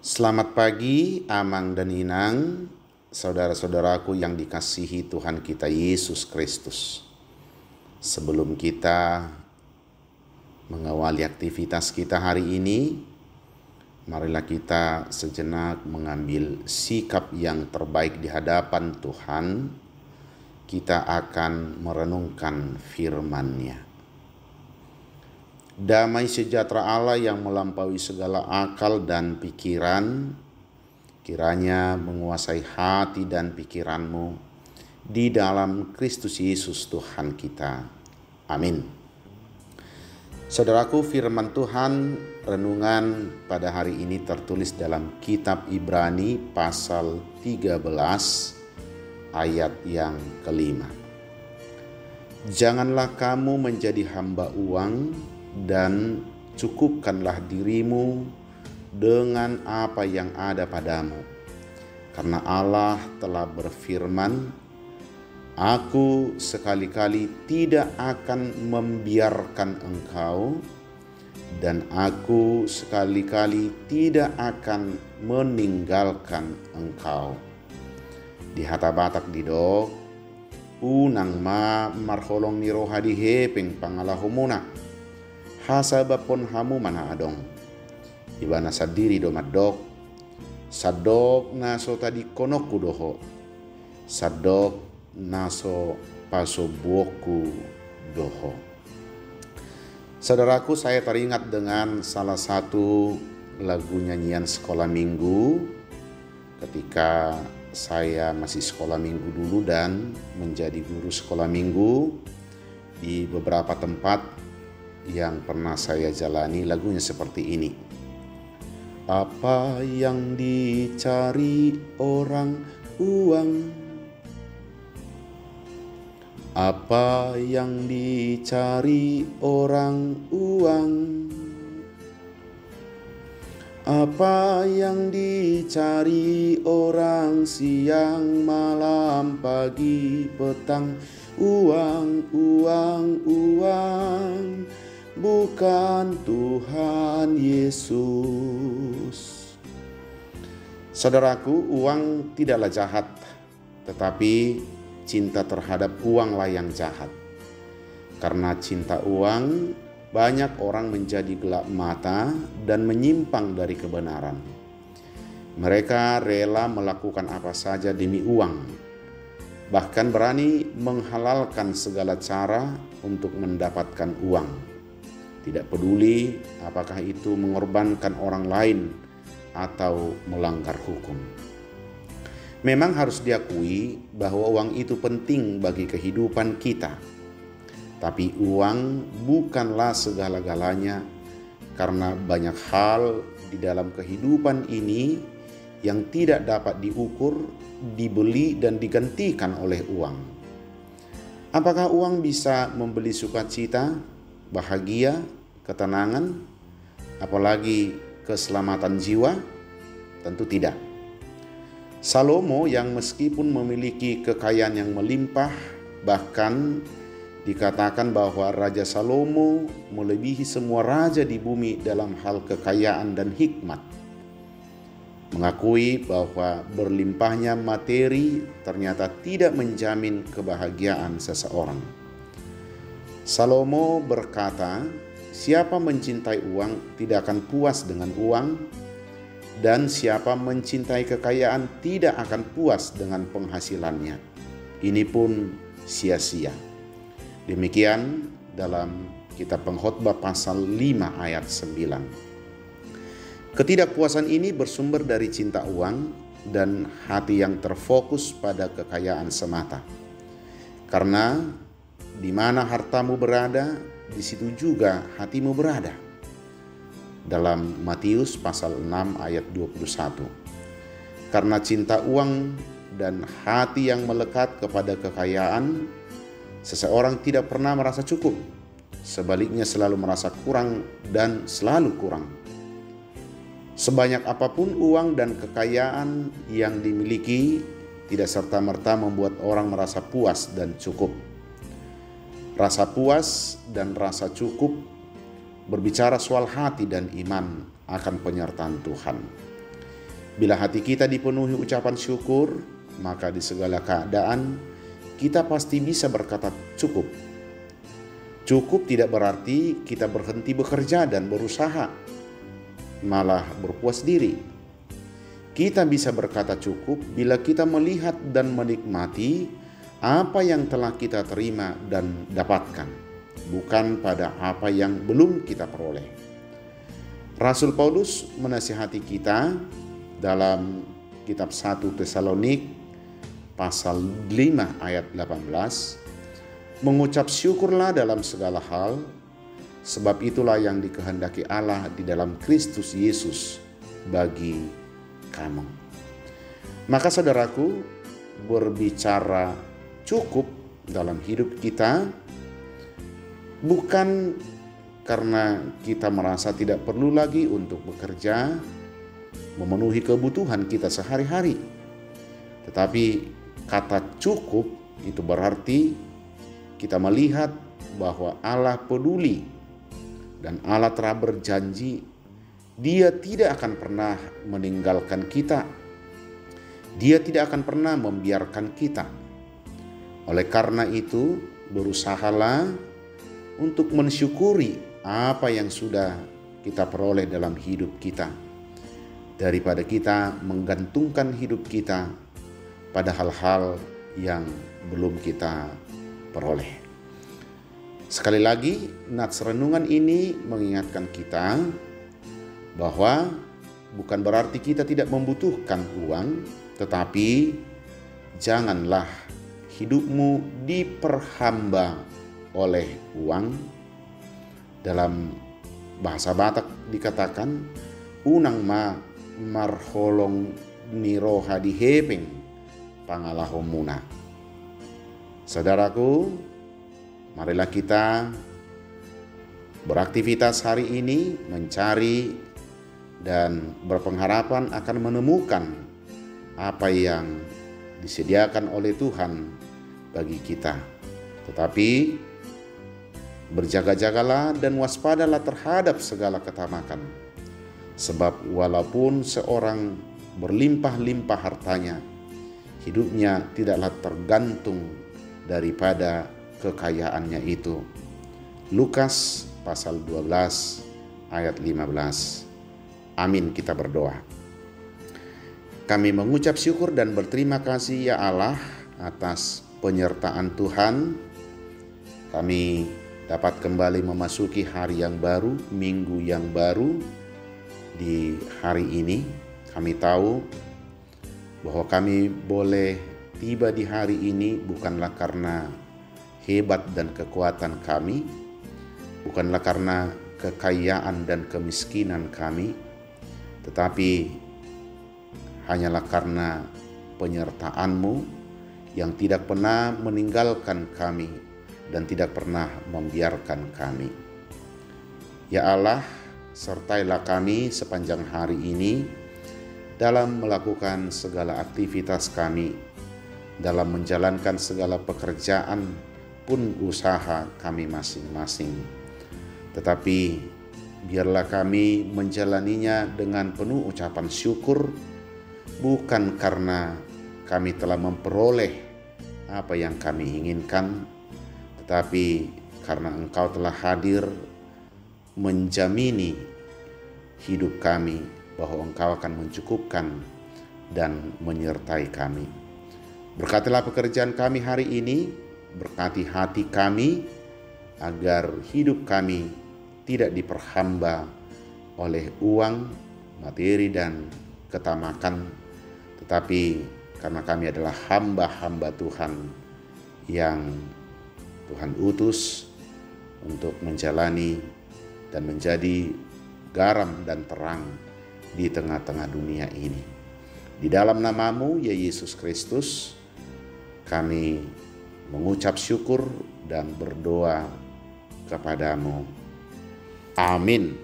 Selamat pagi, Amang dan Inang, saudara-saudaraku yang dikasihi Tuhan kita Yesus Kristus. Sebelum kita mengawali aktivitas kita hari ini, marilah kita sejenak mengambil sikap yang terbaik di hadapan Tuhan. Kita akan merenungkan firman-Nya. Damai sejahtera Allah yang melampaui segala akal dan pikiran, kiranya menguasai hati dan pikiranmu di dalam Kristus Yesus Tuhan kita. Amin. Saudaraku, firman Tuhan renungan pada hari ini tertulis dalam kitab Ibrani pasal 13 ayat yang kelima. Janganlah kamu menjadi hamba uang, dan cukupkanlah dirimu dengan apa yang ada padamu. Karena Allah telah berfirman, Aku sekali-kali tidak akan membiarkan engkau, dan Aku sekali-kali tidak akan meninggalkan engkau. Di hata Batak didok, unang ma marholong ni rohadi hepeng pangalahumuna. Hasabapon hamu mana adong ibana sadiri do madok sadok naso tadi konoku doho sadok naso paso buoku doho. Saudaraku, saya teringat dengan salah satu lagu nyanyian sekolah minggu ketika saya masih sekolah minggu dulu dan menjadi guru sekolah minggu di beberapa tempat yang pernah saya jalani. Lagunya seperti ini. Apa yang dicari orang uang, apa yang dicari orang uang, apa yang dicari orang siang malam pagi petang, uang, uang, uang, bukan Tuhan Yesus. Saudaraku, uang tidaklah jahat, tetapi cinta terhadap uanglah yang jahat. Karena cinta uang, banyak orang menjadi gelap mata dan menyimpang dari kebenaran. Mereka rela melakukan apa saja demi uang, bahkan berani menghalalkan segala cara untuk mendapatkan uang. Tidak peduli apakah itu mengorbankan orang lain atau melanggar hukum. Memang harus diakui bahwa uang itu penting bagi kehidupan kita. Tapi uang bukanlah segala-galanya, karena banyak hal di dalam kehidupan ini yang tidak dapat diukur, dibeli dan digantikan oleh uang. Apakah uang bisa membeli sukacita, bahagia, ketenangan, apalagi keselamatan jiwa? Tentu tidak. Salomo yang meskipun memiliki kekayaan yang melimpah, bahkan dikatakan bahwa Raja Salomo melebihi semua raja di bumi dalam hal kekayaan dan hikmat, mengakui bahwa berlimpahnya materi ternyata tidak menjamin kebahagiaan seseorang. Salomo berkata, siapa mencintai uang tidak akan puas dengan uang, dan siapa mencintai kekayaan tidak akan puas dengan penghasilannya. Ini pun sia-sia. Demikian dalam kitab Pengkhotbah pasal 5 ayat 9. Ketidakpuasan ini bersumber dari cinta uang dan hati yang terfokus pada kekayaan semata. Karena di mana hartamu berada, di situ juga hatimu berada. Dalam Matius pasal 6 ayat 21. Karena cinta uang dan hati yang melekat kepada kekayaan, seseorang tidak pernah merasa cukup. Sebaliknya selalu merasa kurang dan selalu kurang. Sebanyak apapun uang dan kekayaan yang dimiliki, tidak serta-merta membuat orang merasa puas dan cukup. Rasa puas dan rasa cukup berbicara soal hati dan iman akan penyertaan Tuhan. Bila hati kita dipenuhi ucapan syukur, maka di segala keadaan kita pasti bisa berkata cukup. Cukup tidak berarti kita berhenti bekerja dan berusaha, malah berpuas diri. Kita bisa berkata cukup bila kita melihat dan menikmati apa yang telah kita terima dan dapatkan, bukan pada apa yang belum kita peroleh. Rasul Paulus menasihati kita dalam kitab 1 Tesalonik pasal 5 ayat 18, mengucap syukurlah dalam segala hal, sebab itulah yang dikehendaki Allah di dalam Kristus Yesus bagi kamu. Maka saudaraku, berbicara cukup dalam hidup kita bukan karena kita merasa tidak perlu lagi untuk bekerja, memenuhi kebutuhan kita sehari-hari. Tetapi kata cukup itu berarti kita melihat bahwa Allah peduli dan Allah telah berjanji Dia tidak akan pernah meninggalkan kita. Dia tidak akan pernah membiarkan kita. Oleh karena itu, berusahalah untuk mensyukuri apa yang sudah kita peroleh dalam hidup kita, daripada kita menggantungkan hidup kita pada hal-hal yang belum kita peroleh. Sekali lagi, nats renungan ini mengingatkan kita bahwa bukan berarti kita tidak membutuhkan uang, tetapi janganlah hidupmu diperhamba oleh uang. Dalam bahasa Batak dikatakan, unang marholong niroha dihepeng pangalahomuna. Saudaraku, marilah kita beraktivitas hari ini mencari dan berpengharapan akan menemukan apa yang disediakan oleh Tuhan bagi kita. Tetapi berjaga-jagalah dan waspadalah terhadap segala ketamakan. Sebab walaupun seorang berlimpah-limpah hartanya, hidupnya tidaklah tergantung daripada kekayaannya itu. Lukas pasal 12 ayat 15. Amin, kita berdoa. Kami mengucap syukur dan berterima kasih ya Allah atas penyertaan Tuhan. Kami dapat kembali memasuki hari yang baru, minggu yang baru. Di hari ini kami tahu bahwa kami boleh tiba di hari ini bukanlah karena hebat dan kekuatan kami, bukanlah karena kekayaan dan kemiskinan kami, tetapi hanyalah karena penyertaan-Mu yang tidak pernah meninggalkan kami dan tidak pernah membiarkan kami. Ya Allah, sertailah kami sepanjang hari ini dalam melakukan segala aktivitas kami, dalam menjalankan segala pekerjaan pun usaha kami masing-masing. Tetapi biarlah kami menjalaninya dengan penuh ucapan syukur, bukan karena kami telah memperoleh apa yang kami inginkan, tetapi karena Engkau telah hadir menjamini hidup kami bahwa Engkau akan mencukupkan dan menyertai kami. Berkatilah pekerjaan kami hari ini, berkati hati kami agar hidup kami tidak diperhamba oleh uang, materi, dan ketamakan, tetapi karena kami adalah hamba-hamba Tuhan yang Tuhan utus untuk menjalani dan menjadi garam dan terang di tengah-tengah dunia ini. Di dalam nama-Mu, ya Yesus Kristus, kami mengucap syukur dan berdoa kepadamu. Amin.